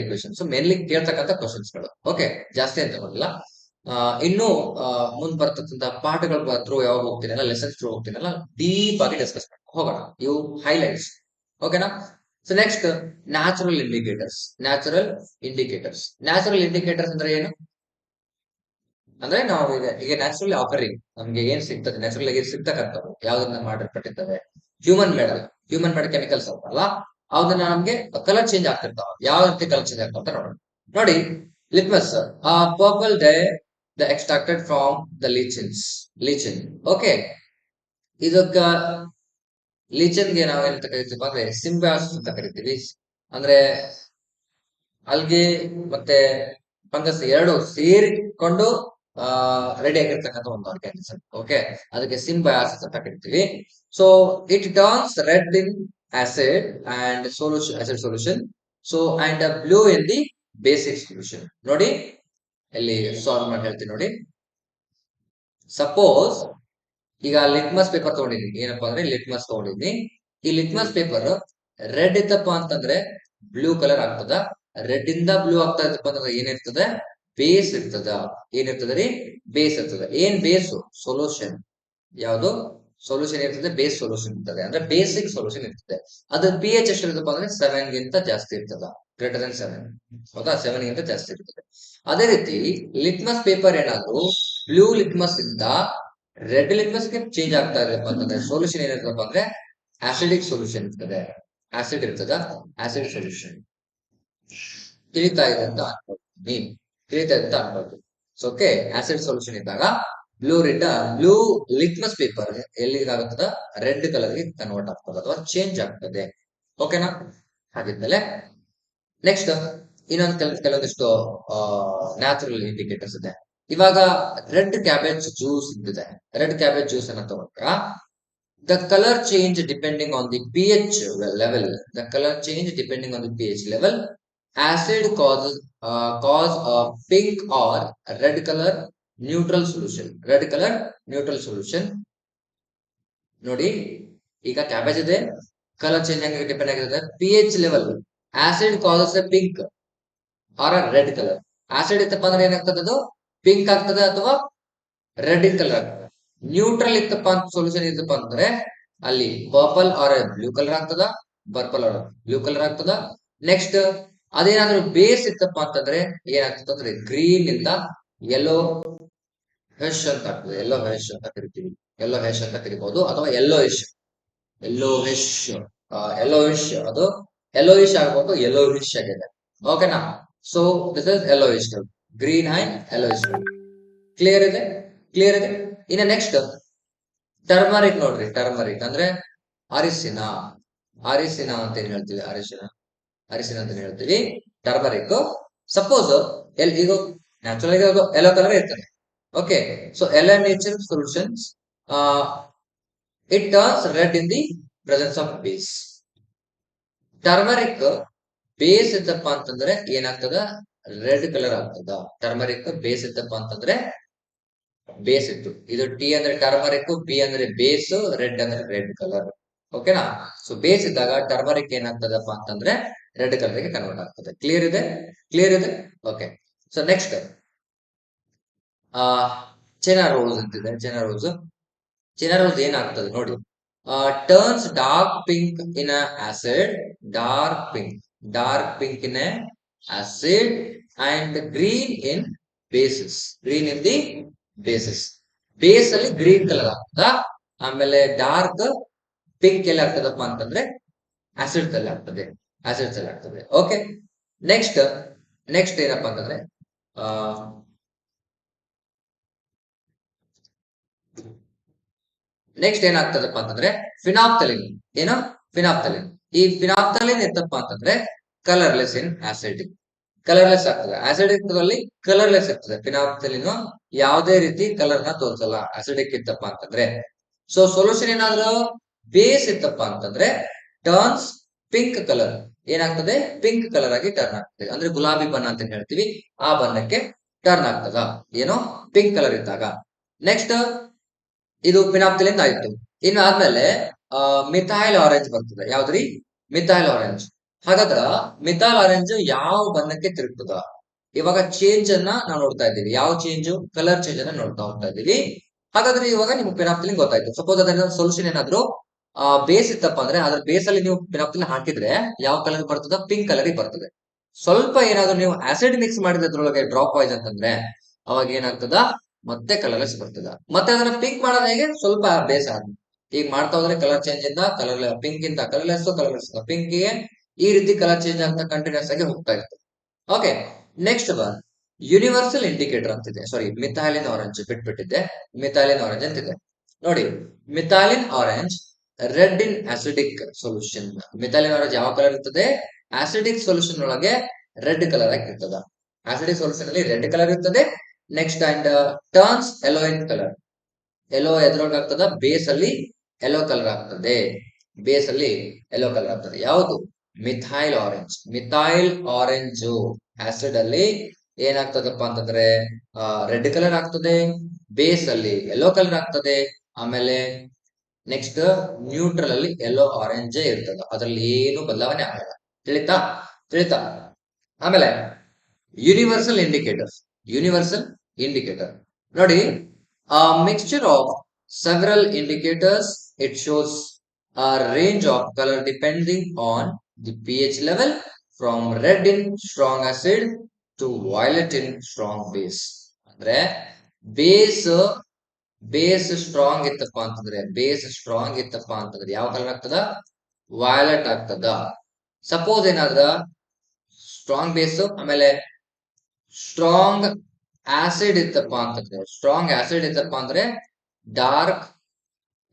Speaker 1: ಇಕ್ವೇಶನ್ಸ್ ಮೇನ್ಲಿ ಕೇಳ್ತಕ್ಕಂಥ ಕ್ವಶನ್ಸ್ ಗಳು. ಓಕೆ, ಜಾಸ್ತಿ ಅಂತ ನೋಡಿಲ್ಲ. ಇನ್ನು ಮುಂದ್ ಬರ್ತಕ್ಕಂಥ ಪಾಠಗಳ ಥ್ರೂ ಯಾವಾಗ ಹೋಗ್ತೀನಲ್ಲ, ಲೆಸನ್ಸ್ ಥ್ರೂ ಹೋಗ್ತೀನಲ್ಲ, ಡೀಪ್ ಆಗಿ ಡಿಸ್ಕಸ್ ಹೋಗೋಣ, ಇವು ಹೈಲೈಟ್ಸ್. ಓಕೆನಾ? ಸೊ ನೆಕ್ಸ್ಟ್ ನ್ಯಾಚುರಲ್ ಇಂಡಿಕೇಟರ್ಸ್ ಅಂದ್ರೆ ಏನು? ಅಂದ್ರೆ ನಾವು ಈಗ ನ್ಯಾಚುರಲಿ ಆಫರಿಂಗ್ ನಮ್ಗೆ ಏನ್ ಸಿಗ್ತದೆ, ನ್ಯಾಚುರಲ್ ಆಗಿ ಸಿಗ್ತಕ್ಕಂಥವು ಯಾವ್ದನ್ನ ಮಾಡಿರ್ಪಟ್ಟಿರ್ತವೆ, ಹ್ಯೂಮನ್ ಮೇಡ್ ಕೆಮಿಕಲ್ಸ್ ಅಲ್ಲ, ಅದನ್ನ ನಮ್ಗೆ ಕಲರ್ ಚೇಂಜ್ ಆಗ್ತಿರ್ತಾವ. ಯಾವ ರೀತಿ ಕಲರ್ ಚೇಂಜ್ ಆಗ್ತಾವ ಅಂತ ನೋಡೋಣ. ನೋಡಿ, litmus purple dye the extracted from the lichen. Okay, ಇದಕ್ಕ ಲೀಚನ್ಗೆ ನಾವ್ ಏನಂತ ಕರಿತೀವಿ ಅಂದ್ರೆ ಸಿಂಬಿಯಾಸಿಸ್ ಅಂತ ಕರಿತೀವಿ. ಅಂದ್ರೆ ಅಲ್ಗೆ ಮತ್ತೆ ಫಂಗಸ್ ಎರಡು ಸೇರಿಕೊಂಡು ರೆಡಿ ಆಗಿರ್ತಕ್ಕಂಥ ಒಂದು ಆರ್ಗ್ಯಾನಿಸಮ್. ಓಕೆ, ಅದಕ್ಕೆ ಸಿಂಬಯಾಸಿಸ್ ಅಂತ ಕರಿತೀವಿ. So it turns red in acid solution, so and blue in the basic solution. ನೋಡಿ, ಇಲ್ಲಿ ಸಾಲ್ವ್ ಮಾಡಿ ಹೇಳ್ತೀನಿ ನೋಡಿ. ಸಪೋಸ್ ಈಗ ಲಿಟ್ಮಸ್ ಪೇಪರ್ ತಗೊಂಡಿದ್ದೀನಿ. ಏನಪ್ಪಾ ಅಂದ್ರೆ ಲಿಟ್ಮಸ್ ತಗೊಂಡಿದ್ದೀನಿ. ಈ ಲಿಟ್ಮಸ್ ಪೇಪರ್ ರೆಡ್ ಇತ್ತಪ್ಪ ಅಂತಂದ್ರೆ ಬ್ಲೂ ಕಲರ್ ಆಗ್ತದ. ರೆಡ್ ಇಂದ ಬ್ಲೂ ಆಗ್ತಾ ಇದ್ದಪ್ಪ ಅಂದ್ರೆ ಏನಿರ್ತದೆ? ಬೇಸ್ ಇರ್ತದ. ಏನಿರ್ತದ ರೀ? ಬೇಸ್ ಇರ್ತದ. ಏನ್ ಬೇಸು? ಸೊಲ್ಯೂಷನ್. ಯಾವುದು? ಸೊಲ್ಯೂಷನ್ ಇರ್ತದೆ, ಬೇಸ್ ಸೊಲ್ಯೂಷನ್ ಇರ್ತದೆ, ಅಂದ್ರೆ ಬೇಸಿಕ್ ಸೊಲ್ಯೂಷನ್ ಇರ್ತದೆ. ಅದ್ರ ಪಿ ಎಚ್ ಎಷ್ಟು ಇರ್ತಪ್ಪ ಅಂದ್ರೆ 7 ಗಿಂತ ಜಾಸ್ತಿ ಇರ್ತದ, ಗ್ರೇಟರ್ ದನ್ 7. ಹೌದಾ? 7 ಗಿಂತ ಜಾಸ್ತಿ ಇರ್ತದೆ. ಅದೇ ರೀತಿ ಲಿಟ್ಮಸ್ ಪೇಪರ್ ಏನಾದ್ರು ಬ್ಲೂ ಲಿಟ್ಮಸ್ ಇಂದ ರೆಡ್ ಲಿಟ್ಮಸ್ ಗೆ ಚೇಂಜ್ ಆಗ್ತಾ ಇದೆಯಪ್ಪ ಅಂತಂದ್ರೆ ಸೊಲ್ಯೂಷನ್ ಏನಿರ್ತಪ್ಪ ಅಂದ್ರೆ ಆಸಿಡಿಕ್ ಸೊಲ್ಯೂಷನ್ ಇರ್ತದೆ. ಆಸಿಡ್ ಇರ್ತದ, ಆಸಿಡ್ ಸೊಲ್ಯೂಷನ್. ತಿಳಿತಾ ಇದೆ ಅಂತ ಅನ್ಬೋದು. ಓಕೆ, ಆಸಿಡ್ ಸೊಲ್ಯೂಷನ್ ಇದ್ದಾಗ ಬ್ಲೂ ಲಿಟ್ಮಸ್ ಪೇಪರ್ ಎಲ್ಲಿಗಾಗುತ್ತದ? ರೆಡ್ ಕಲರ್ ಗೆ ಕನ್ವರ್ಟ್ ಆಗ್ತದೆ ಅಥವಾ ಚೇಂಜ್ ಆಗ್ತದೆ. ಓಕೆನಾ? ಹಾಗಿದ್ಮೇಲೆ ನೆಕ್ಸ್ಟ್ ಕೆಲವೊಂದಿಷ್ಟು ನ್ಯಾಚುರಲ್ ಇಂಡಿಕೇಟರ್ಸ್ ಇದೆ. ಇವಾಗ ರೆಡ್ ಕ್ಯಾಬೇಜ್ ಜ್ಯೂಸ್ ಇದ್ದಿದೆ. ರೆಡ್ ಕ್ಯಾಬೇಜ್ ಜ್ಯೂಸ್ ಅನ್ನ ತಗೊಂಡ್ರ the color change depending on the pH level. Acid cause a pink or red color, neutral solution. Red colour neutral solution. ನೋಡಿ ಈಗ ಕ್ಯಾಬೇಜ್ ಇದೆ, colour change ಆಗಿ depend ಆಗಿರುತ್ತೆ. P H level acid causes a pink or red colour. Acid ಇತ್ತಪ್ಪ ಅಂದ್ರೆ ಏನಾಗ್ತದೆ, ಅದು pink ಆಗ್ತದೆ ಅಥವಾ ರೆಡ್ ಕಲರ್ ಆಗ್ತದೆ. ನ್ಯೂಟ್ರಲ್ ಇತ್ತಪ್ಪ ಅಂತ ಸೊಲ್ಯೂಷನ್ ಇತ್ತಪ್ಪ ಅಂದ್ರೆ ಅಲ್ಲಿ ಪರ್ಪಲ್ ಆರ್ ಬ್ಲೂ ಕಲರ್ ಆಗ್ತದ, ಪರ್ಪಲ್ ಆರ್ ಬ್ಲೂ ಕಲರ್ ಆಗ್ತದ. ನೆಕ್ಸ್ಟ್ ಅದೇನಾದ್ರೂ ಬೇಸ್ ಇತ್ತಪ್ಪ ಅಂತಂದ್ರೆ ಏನಾಗ್ತದೆ ಅಂದ್ರೆ ಗ್ರೀನ್ ಇಂದ ಯೆಲ್ಲೋ ಹೆಶ್ ಅಂತ ಆಗ್ತದೆ. ಯೆಲ್ಲೋ ಹೆಶ್ ಅಂತ ಕರಿತೀವಿ, ಯೆಲ್ಲೋ ಹೆಶ್ ಅಂತ ಕರಿಬಹುದು, ಅಥವಾ ಯೆಲ್ಲೋ ಇಶ್, ಯೆಲ್ಲೋ ಹೆಶ್, ಯೆಲ್ಲೋ ಇಶ್, ಅದು ಯೆಲ್ಲೋ ಇಶ್ ಆಗ್ಬೇಕು, ಯೆಲ್ಲೋ ಇಶ್ ಆಗಿದೆ. ಓಕೆನಾ? So this is yellow Ish, green and yellow Ish. Clear ಇದೆ? ಕ್ಲಿಯರ್ ಇದೆ. ಇನ್ನ ನೆಕ್ಸ್ಟ್ ಟರ್ಮರಿಕ್ ನೋಡ್ರಿ. ಟರ್ಮರಿಕ್ ಅಂದ್ರೆ ಅರಿಶಿನ. ಅರಿಶಿನ ಅಂತ ಏನ್ ಹೇಳ್ತೀವಿ, ಅರಿಶಿನ, ಅರಿಶಿನ ಅಂತ ಹೇಳ್ತೀವಿ. ಟರ್ಮರಿಕ್ ಸಪೋಸ್ ಈಗ ನ್ಯಾಚುರಲ್ ಆಗಿ ಯೆಲ್ಲೋ ಕಲರ್ ಇರ್ತದೆ. Okay, so yellow nature solutions it turns red in the presence of base. Turmeric base ಇತ್ತಪ್ಪ ಅಂತಂದ್ರೆ ಏನಾಗ್ತದ, ರೆಡ್ ಕಲರ್ ಆಗ್ತದ. ಟರ್ಮರಿಕ್ ಬೇಸ್ ಇತ್ತಪ್ಪ ಅಂತಂದ್ರೆ, ಬೇಸ್ ಇತ್ತು, ಇದು ಟಿ ಅಂದ್ರೆ ಟರ್ಮರಿಕ್, ಬಿ ಅಂದ್ರೆ ಬೇಸ್, ರೆಡ್ ಅಂದ್ರೆ ರೆಡ್ ಕಲರ್. ಓಕೆನಾ? ಸೊ ಬೇಸ್ ಇದ್ದಾಗ ಟರ್ಮರಿಕ್ ಏನಾಗ್ತದಪ್ಪ ಅಂತಂದ್ರೆ ರೆಡ್ ಕಲರ್ ಗೆ ಕನ್ವರ್ಟ್ ಆಗ್ತದೆ. ಕ್ಲಿಯರ್ ಇದೆ? ಕ್ಲಿಯರ್ ಇದೆ. Okay, so next China rose ಅಂತಿದೆ. ಚೆನಾ ರೋಸ್, ಚೆನಾ ರೋಸ್ ಏನಾಗ್ತದೆ ನೋಡಿ. Turns dark pink in acid, dark pink in acid and green in basis, green in the basis. Base ಅಲ್ಲಿ green colour ಆಗ್ತದ, ಆಮೇಲೆ dark pink ಎಲ್ಲಿ ಆಗ್ತದಪ್ಪ ಅಂತಂದ್ರೆ acids ಅಲ್ಲಿ ಆಗ್ತದೆ, ಆಸಿಡ್ಸ್ ಅಲ್ಲಿ ಆಗ್ತದೆ. ಓಕೆ, ನೆಕ್ಸ್ಟ್ ನೆಕ್ಸ್ಟ್ ಏನಪ್ಪಾ ಅಂತಂದ್ರೆ ನೆಕ್ಸ್ಟ್ ಏನಾಗ್ತದಪ್ಪ ಅಂತಂದ್ರೆ ಫಿನಾಪ್ತಲಿನ್. ಏನು? ಫಿನಾಪ್ತಲಿನ್. ಈ ಫಿನಾಪ್ತಲಿನ್ ಎತ್ತಪ್ಪ ಅಂತಂದ್ರೆ ಕಲರ್ಲೆಸ್ ಇನ್ ಆಸಿಡಿಕ್, ಕಲರ್ಲೆಸ್ ಆಗ್ತದೆ. ಆಸಿಡಿಕ್ ಅಲ್ಲಿ ಕಲರ್ಲೆಸ್ ಇರ್ತದೆ. ಫಿನಾಪ್ತಲಿನ್ ಯಾವುದೇ ರೀತಿ ಕಲರ್ ನ ತೋರಿಸಲ್ಲ ಆಸಿಡಿಕ್ ಇತ್ತಪ್ಪ ಅಂತಂದ್ರೆ. ಸೊ ಸೊಲ್ಯೂಷನ್ ಏನಾದ್ರು ಬೇಸ್ ಇತ್ತಪ್ಪ ಅಂತಂದ್ರೆ ಟರ್ನ್ಸ್ ಪಿಂಕ್ ಕಲರ್, ಏನಾಗ್ತದೆ ಪಿಂಕ್ ಕಲರ್ ಆಗಿ ಟರ್ನ್ ಆಗ್ತದೆ. ಅಂದ್ರೆ ಗುಲಾಬಿ ಬಣ್ಣ ಅಂತ ಹೇಳ್ತೀವಿ, ಆ ಬಣ್ಣಕ್ಕೆ ಟರ್ನ್ ಆಗ್ತದ, ಏನೋ ಪಿಂಕ್ ಕಲರ್ ಇದ್ದಾಗ. ನೆಕ್ಸ್ಟ್ ಇದು ಫಿನಾಪ್ತಲಿನ್ ಆಯ್ತು. ಇನ್ನು ಆದ್ಮೇಲೆ ಮಿಥೈಲ್ ಆರೆಂಜ್ ಬರ್ತದೆ. ಯಾವ್ದ್ರಿ? Methyl orange. ಹಾಗಾದ್ರ ಮಿಥೈಲ್ ಆರೆಂಜ್ ಯಾವ ಬಣ್ಣಕ್ಕೆ ತಿರುಗ್ತದ? ಇವಾಗ ಚೇಂಜ್ ಅನ್ನ ನಾವು ನೋಡ್ತಾ ಇದ್ದೀವಿ. ಯಾವ ಚೇಂಜ್? ಕಲರ್ ಚೇಂಜ್ ಅನ್ನ ನೋಡ್ತಾ ಹೋಗ್ತಾ ಇದ್ದೀವಿ. ಹಾಗಾದ್ರೆ ಇವಾಗ ನಿಮ್ಗೆ ಫಿನಾಪ್ತಲಿನ್ ಗೊತ್ತಾಯ್ತು. ಸಪೋಸ್ ಅದನ್ನ ಸೊಲ್ಯೂಷನ್ ಏನಾದ್ರು ಬೇಸ್ ಇತ್ತಪ್ಪ ಅಂದ್ರೆ ಅದ್ರ ಬೇಸ್ ಅಲ್ಲಿ ನೀವು ಫಿನಾಪ್ತಲಿನ್ ಹಾಕಿದ್ರೆ ಯಾವ ಕಲರ್ ಬರ್ತದ? ಪಿಂಕ್ ಕಲರ್ ಬರ್ತದೆ. ಸ್ವಲ್ಪ ಏನಾದ್ರು ನೀವು ಆಸಿಡ್ ಮಿಕ್ಸ್ ಮಾಡಿದ್ರೊಳಗೆ ಡ್ರಾಪ್ ವಾಯ್ಸ್ ಅಂತಂದ್ರೆ ಅವಾಗ ಏನಾಗ್ತದ? ಮತ್ತೆ ಕಲರ್ಲೆಸ್ ಬರ್ತದ. ಮತ್ತೆ ಅದನ್ನ ಪಿಂಕ್ ಮಾಡೋದು ಹೇಗೆ? ಸ್ವಲ್ಪ ಬೇಸ್ ಆದ ಈಗ ಮಾಡ್ತಾ ಹೋದ್ರೆ ಕಲರ್ ಚೇಂಜ್ ಇಂದ ಕಲರ್ ಪಿಂಕ್ ಇಂದ ಕಲರ್ಲೆಸ್, ಕಲರ್ಲೆಸ್ ಪಿಂಕ್ ಗೆ, ಈ ರೀತಿ ಕಲರ್ ಚೇಂಜ್ ಆಗ್ತಾ ಕಂಟಿನ್ಯೂಸ್ ಆಗಿ ಹೋಗ್ತಾ ಇರ್ತದೆ. ಓಕೆ, ನೆಕ್ಸ್ಟ್ ಯೂನಿವರ್ಸಲ್ ಇಂಡಿಕೇಟರ್ ಅಂತಿದೆ. ಸಾರಿ, ಮಿಥೈಲಿನ್ ಆರೆಂಜ್ ಬಿಟ್ಬಿಟ್ಟಿದ್ದೆ. ಮಿಥೈಲಿನ್ ಆರೆಂಜ್ ಅಂತಿದೆ ನೋಡಿ. Methylene orange red in acidic solution. Methylene orange ಯಾವ ಕಲರ್ ಇರ್ತದೆ? ಆಸಿಡಿಕ್ ಸೊಲ್ಯೂಷನ್ ಒಳಗೆ ರೆಡ್ ಕಲರ್ ಆಗಿ ಇರ್ತದ. ಆಸಿಡಿಕ್ ಸೊಲ್ಯೂಷನ್ ಅಲ್ಲಿ ರೆಡ್ ಕಲರ್ ಇರ್ತದೆ. Next and turns yellow in colour. Yellow ಎದ್ರೊಳಗೆ ಆಗ್ತದ? ಬೇಸ್ ಅಲ್ಲಿ ಯೆಲ್ಲೋ ಕಲರ್ ಆಗ್ತದೆ. ಬೇಸ್ ಅಲ್ಲಿ ಯೆಲ್ಲೋ ಕಲರ್ ಆಗ್ತದೆ. ಯಾವುದು? Methyl orange. Methyl orange acid ಅಲ್ಲಿ ಏನಾಗ್ತದಪ್ಪ ಅಂತಂದ್ರೆ ರೆಡ್ ಕಲರ್ ಆಗ್ತದೆ, ಬೇಸ್ ಅಲ್ಲಿ ಯೆಲ್ಲೋ ಕಲರ್ ಆಗ್ತದೆ, ಆಮೇಲೆ ನೆಕ್ಸ್ಟ್ ನ್ಯೂಟ್ರಲ್ ಅಲ್ಲಿ ಯೆಲ್ಲೋ ಆರೆಂಜ್ ಇರ್ತದ. ಅದ್ರಲ್ಲಿ ಏನು ಬದಲಾವಣೆ ಆಗಲ್ಲ. ತಿಳಿತಾ? ತಿಳಿತಾ? ಆಮೇಲೆ ಯೂನಿವರ್ಸಲ್ ಇಂಡಿಕೇಟರ್ಸ್. ಯೂನಿವರ್ಸಲ್ ಇಂಡಿಕೇಟರ್ ನೋಡಿ, mixture of several indicators. It shows a range of color depending on the pH level from red in strong acid to violet in strong base. ಅಂದ್ರೆ ಬೇಸ್ ಸ್ಟ್ರಾಂಗ್ ಇತ್ತಪ್ಪ ಅಂತಂದ್ರೆ, base strong ಇತ್ತಪ್ಪ ಅಂತಂದ್ರೆ ಯಾವ colour ಆಗ್ತದ? Violet ಆಗ್ತದ. Suppose ಏನಾದ್ರ strong base ಆಮೇಲೆ ಸ್ಟ್ರಾಂಗ್ ಆಸಿಡ್ ಇತ್ತಪ್ಪ ಅಂತಂದ್ರೆ, ಸ್ಟ್ರಾಂಗ್ ಆಸಿಡ್ ಇತ್ತಪ್ಪ ಅಂದ್ರೆ ಡಾರ್ಕ್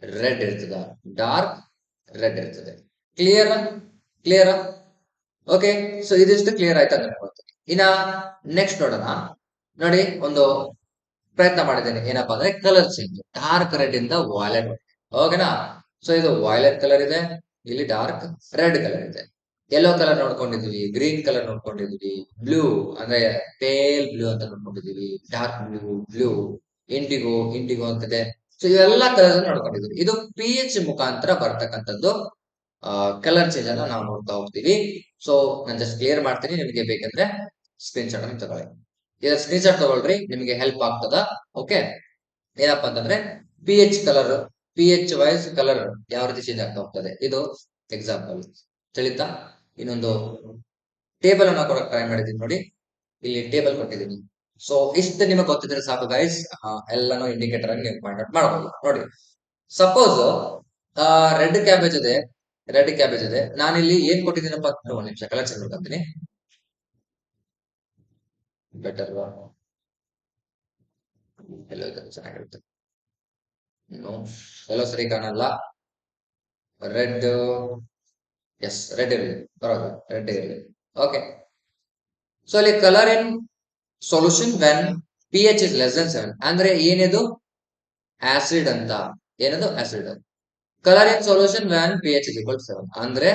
Speaker 1: ರೆಡ್ ಇರ್ತದ, ಡಾರ್ಕ್ ರೆಡ್ ಇರ್ತದೆ. ಕ್ಲಿಯರ್? ಕ್ಲಿಯರ್? ಓಕೆ, ಸೊ ಇದಿಷ್ಟು ಕ್ಲಿಯರ್ ಆಯ್ತಾ ಅನ್ಕೊಳ್ತೀನಿ. ಇನ್ನ ನೆಕ್ಸ್ಟ್ ನೋಡೋಣ. ನೋಡಿ, ಒಂದು ಪ್ರಯತ್ನ ಮಾಡಿದ್ದೇನೆ. ಏನಪ್ಪಾ ಅಂದ್ರೆ ಕಲರ್ ಚೇಂಜ್, ಡಾರ್ಕ್ ರೆಡ್ ಇಂದ ವಾಯ್ಲೆಟ್. ಓಕೆನಾ? ಸೊ ಇದು ವಾಯ್ಲೆಟ್ ಕಲರ್ ಇದೆ, ಇಲ್ಲಿ ಡಾರ್ಕ್ ರೆಡ್ ಕಲರ್ ಇದೆ. ಯೆಲ್ಲೋ ಕಲರ್ ನೋಡ್ಕೊಂಡಿದೀವಿ, ಗ್ರೀನ್ ಕಲರ್ ನೋಡ್ಕೊಂಡಿದೀವಿ, ಬ್ಲೂ ಅಂದ್ರೆ ಪೇಲ್ ಬ್ಲೂ ಅಂತ ನೋಡ್ಕೊಂಡಿದೀವಿ, ಡಾರ್ಕ್ ಬ್ಲೂ, ಇಂಡಿಗೋ ಅಂತಿದೆ. ಸೊ ಇವೆಲ್ಲ ಕಲರ್ ನೋಡ್ಕೊಂಡಿದೀವಿ. ಇದು ಪಿ ಎಚ್ ಮುಖಾಂತರ ಬರ್ತಕ್ಕಂಥದ್ದು ಕಲರ್ ಚೇಂಜ್ ಅನ್ನ ನಾವು ನೋಡ್ತಾ ಹೋಗ್ತೀವಿ. ಸೊ ನಾನು ಜಸ್ಟ್ ಕ್ಲಿಯರ್ ಮಾಡ್ತೀನಿ, ನಿಮಗೆ ಬೇಕಂದ್ರೆ ಸ್ಕ್ರೀನ್ ಶಾಟ್ ಅನ್ನು ತಗೊಳ್ಳಿ. ಇದರ ಸ್ಕ್ರೀನ್ ಶಾಟ್ ತಗೊಳ್ರಿ, ನಿಮಗೆ ಹೆಲ್ಪ್ ಆಗ್ತದ. ಓಕೆ, ಏನಪ್ಪಾ ಅಂತಂದ್ರೆ P H colour, P H wise colour ಯಾವ ರೀತಿ ಚೇಂಜ್ ಆಗ್ತಾ ಹೋಗ್ತದೆ, ಇದು ಎಕ್ಸಾಂಪಲ್ ತಿಳಿತಾ. ಇನ್ನೊಂದು ಟೇಬಲ್ ಅನ್ನ ಕೊಡಕ್ ಟ್ರೈ ಮಾಡಿದೀನಿ ನೋಡಿ, ಇಲ್ಲಿ ಟೇಬಲ್ ಕೊಟ್ಟಿದ್ದೀನಿ. ಸೊ ಇಷ್ಟು ನಿಮಗೆ ಗೊತ್ತಿದ್ರೆ ಸಾಕು ಗೈಸ್, ಎಲ್ಲಾನು ಇಂಡಿಕೇಟರ್ ಆಗಿ ನೀವು ಪಾಯಿಂಟ್ ಔಟ್ ಮಾಡಬಹುದು. ನೋಡಿ, ಸಪೋಸ್ ರೆಡ್ ಕ್ಯಾಬೇಜ್ ಇದೆ, ನಾನಿಲ್ಲಿ ಏನ್ ಕೊಟ್ಟಿದ್ದೀನಪ್ಪ, ಒಂದ್ ನಿಮಿಷ ಕಲೆಕ್ಷನ್ ನೋಡ್ಕೊಂತೀನಿ ಬೆಟರ್ ಎಲ್ಲೋ ಇದೆ ಚೆನ್ನಾಗಿರುತ್ತೆ. ಎಲ್ಲೋ ಸರಿ ಕಾಣಲ್ಲ. ರೆಡ್, ಎಸ್ ರೆಡ್ ಇರಲಿ, ಬರೋದು ರೆಡ್ ಇರಲಿ. ಓಕೆ, ಸೊ ಅಲ್ಲಿ colour in solution when P H is less than 7 ಅಂದ್ರೆ ಏನಿದು ಆಸಿಡ್ ಅಂತ, ಏನದು acid. Colour in solution van P H is equal 7 ಅಂದ್ರೆ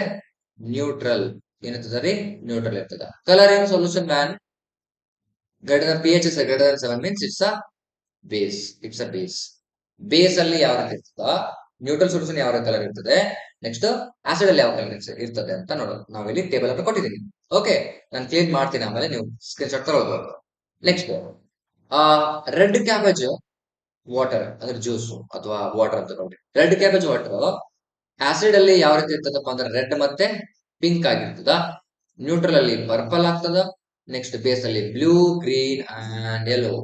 Speaker 1: ನ್ಯೂಟ್ರಲ್ ಏನಿರ್ತದ ರೀ, ನ್ಯೂಟ್ರಲ್ ಇರ್ತದ. Colour in solution van greater P H is greater than 7 means it's a base, base ಅಲ್ಲಿ ಯಾವ ರೀತಿ ಇರ್ತದ, ನ್ಯೂಟ್ರಲ್ ಸೊಲ್ಯೂಷನ್ ಯಾವ ಕಲರ್ ಇರ್ತದೆ, ನೆಕ್ಸ್ಟ್ ಆಸಿಡ್ ಅಲ್ಲಿ ಯಾವ ಕಲರ್ ಇರ್ತದೆ ಅಂತ ನೋಡೋದು. ನಾವಿಲ್ಲಿ ಟೇಬಲ್ ಅನ್ನು ಕೊಟ್ಟಿದ್ದೀನಿ. ಓಕೆ, ನಾನು ಕ್ಲೀನ್ ಮಾಡ್ತೀನಿ, ಆಮೇಲೆ ನೀವು ಸ್ಕ್ರೀನ್ ಶಾಟ್ ತಗೊಳ್ಬಹುದು. ನೆಕ್ಸ್ಟ್ ರೆಡ್ ಕ್ಯಾಬೇಜ್ ವಾಟರ್ ಅಂದ್ರೆ ಜ್ಯೂಸ್ ಅಥವಾ ವಾಟರ್ ಅಂತ ನೋಡಿ. ರೆಡ್ ಕ್ಯಾಬೇಜ್ ವಾಟರ್ ಆಸಿಡ್ ಅಲ್ಲಿ ಯಾವ ರೀತಿ ಇರ್ತದಪ್ಪ ಅಂದ್ರೆ ರೆಡ್ ಮತ್ತೆ ಪಿಂಕ್ ಆಗಿರ್ತದ, ನ್ಯೂಟ್ರಲ್ ಅಲ್ಲಿ ಪರ್ಪಲ್ ಆಗ್ತದ, ನೆಕ್ಸ್ಟ್ ಬೇಸ್ ಅಲ್ಲಿ ಬ್ಲೂ ಗ್ರೀನ್ ಅಂಡ್ ಯೆಲ್ಲೋ